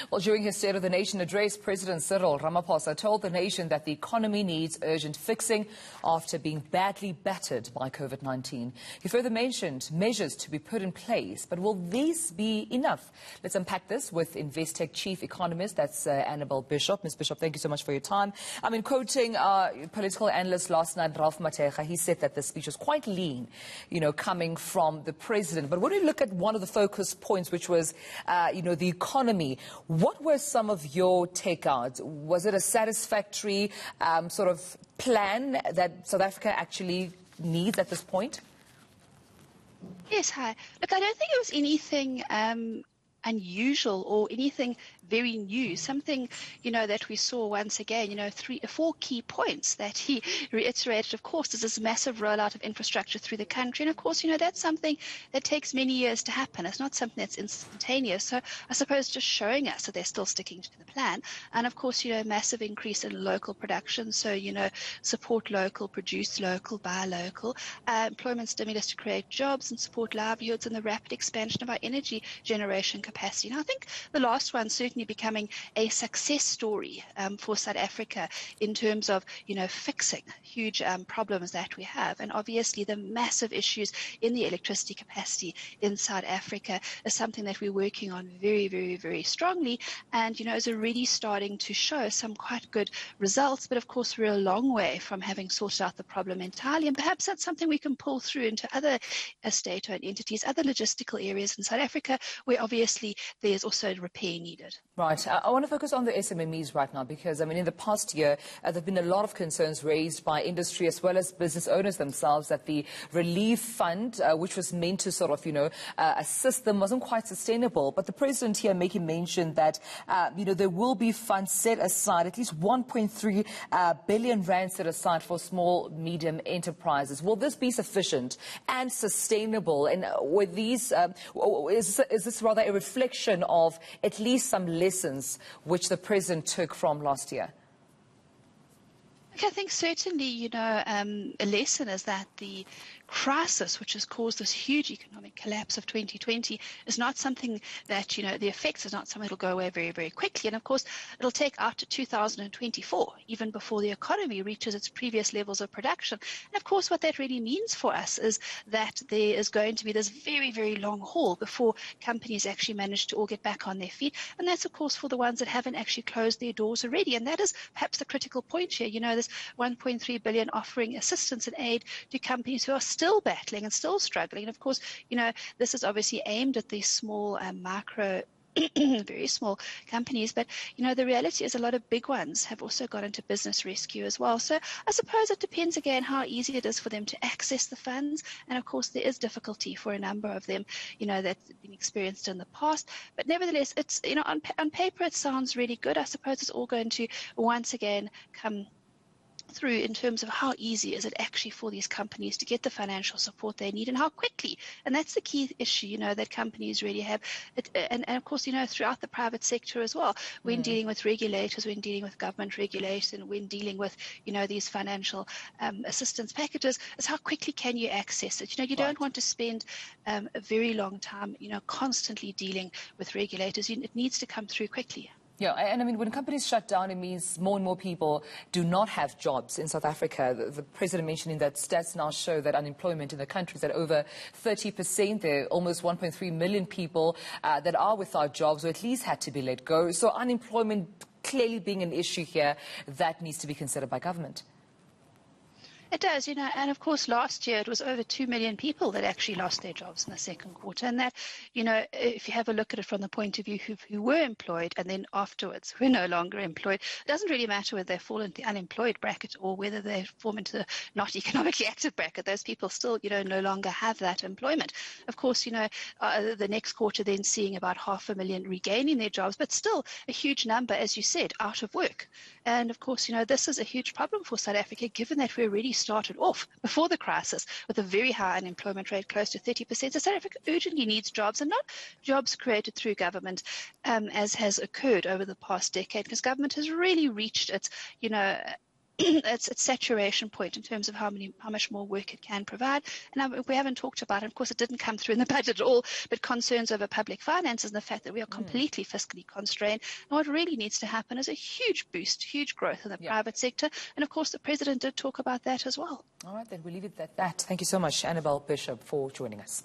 Well, during his State of the Nation address, President Cyril Ramaphosa told the nation that the economy needs urgent fixing after being badly battered by COVID-19. He further mentioned measures to be put in place, but will these be enough? Let's unpack this with Investec chief economist, that's Annabel Bishop. Ms. Bishop, thank you so much for your time. I mean, quoting political analyst last night, Ralph Mateja, he said that the speech was quite lean, coming from the president. But when we look at one of the focus points, which was, the economy, what were some of your takeouts? Was it a satisfactory sort of plan that South Africa actually needs at this point? Yes, hi. Look, I don't think it was anything unusual or anything very new, something, that we saw once again, 4 key points that he reiterated. Of course, there's this massive rollout of infrastructure through the country. And of course, that's something that takes many years to happen. It's not something that's instantaneous. So I suppose just showing us that they're still sticking to the plan. And of course, massive increase in local production. So, support local, produce local, buy local, employment stimulus to create jobs and support livelihoods, and the rapid expansion of our energy generation capacity. Now, I think the last one certainly becoming a success story for South Africa in terms of, fixing huge problems that we have. And obviously the massive issues in the electricity capacity in South Africa is something that we're working on very, very, very strongly, and, is already starting to show some quite good results. But of course, we're a long way from having sorted out the problem entirely. And perhaps that's something we can pull through into other state-owned entities, other logistical areas in South Africa, where obviously there's also repair needed. Right. I want to focus on the SMMEs right now because, in the past year, there have been a lot of concerns raised by industry as well as business owners themselves that the relief fund, which was meant to sort of, assist them, wasn't quite sustainable. But the president here making mention that, there will be funds set aside, at least 1.3 billion rand set aside for small, medium enterprises. Will this be sufficient and sustainable? And with these, is this rather a reflection of at least some lessons which the president took from last year? I think certainly, a lesson is that the crisis, which has caused this huge economic collapse of 2020, is not something that, the effects is not something that will go away very, very quickly. And of course, it'll take out to 2024, even before the economy reaches its previous levels of production. And of course, what that really means for us is that there is going to be this very, very long haul before companies actually manage to all get back on their feet. And that's, of course, for the ones that haven't actually closed their doors already. And that is perhaps the critical point here. This 1.3 billion offering assistance and aid to companies who are still battling and still struggling. And of course, this is obviously aimed at these small micro very small companies, but the reality is a lot of big ones have also got into business rescue as well. So I suppose it depends again how easy it is for them to access the funds, and of course there is difficulty for a number of them, that's been experienced in the past. But nevertheless, it's on paper it sounds really good. I suppose it's all going to once again come through in terms of how easy is it actually for these companies to get the financial support they need and how quickly. And that's the key issue, that companies really have. And of course, throughout the private sector as well, when dealing with regulators, when dealing with government regulation, when dealing with, these financial assistance packages, is how quickly can you access it. You don't want to spend a very long time, constantly dealing with regulators. It needs to come through quickly. Yeah, and when companies shut down, it means more and more people do not have jobs in South Africa. The president mentioning that stats now show that unemployment in the country is at over 30%. There are almost 1.3 million people that are without jobs or at least had to be let go. So unemployment clearly being an issue here that needs to be considered by government. It does, and of course last year it was over 2 million people that actually lost their jobs in the second quarter. And that, if you have a look at it from the point of view who were employed and then afterwards were no longer employed, it doesn't really matter whether they fall into the unemployed bracket or whether they fall into the not economically active bracket. Those people still, no longer have that employment. Of course, the next quarter then seeing about 500,000 regaining their jobs, but still a huge number, as you said, out of work. And of course, this is a huge problem for South Africa, given that we're already started off before the crisis with a very high unemployment rate, close to 30%. So South Africa urgently needs jobs, and not jobs created through government, as has occurred over the past decade, because government has really reached its, its saturation point in terms of how much more work it can provide. And we haven't talked about it. Of course, it didn't come through in the budget at all, but concerns over public finances and the fact that we are completely fiscally constrained. And what really needs to happen is a huge boost, huge growth in the private sector. And of course, the president did talk about that as well. All right, then we'll leave it at that. Thank you so much, Annabel Bishop, for joining us.